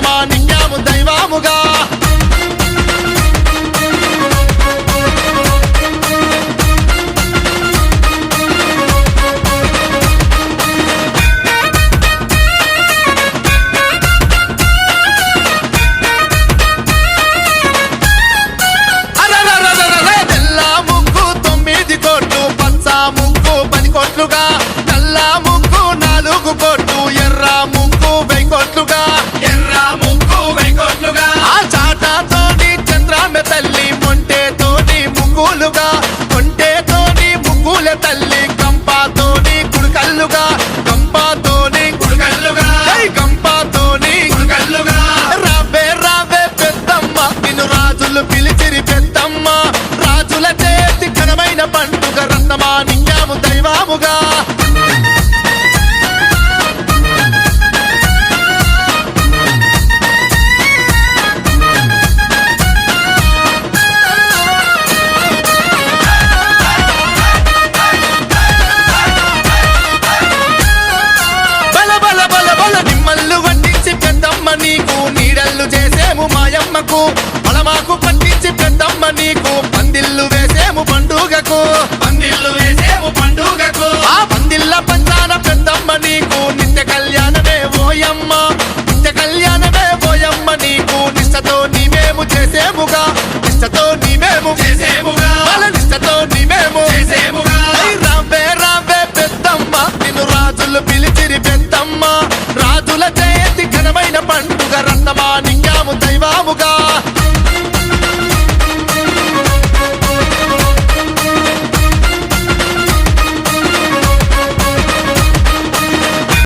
రత్నమాణిక్యము దైవముగా నల్ల ముగ్గు 4 కోట్లు ఎర్ర ముగ్గు 1000 కోట్లుగా ఆ చాటతోని చంద్రామె తల్లి మొంటేతోని ముగ్గులుగా కొంటేతోని ముగ్గుల తల్లి గంపతోని కుడుకల్లుగా రావే రావే పెద్దమ్మ నిన్ను రాజులు పిలిచిరి పెద్దమ్మ రాజుల చేతి ఘనమైన పండుగ రత్నమాణిక్యము దైవముగా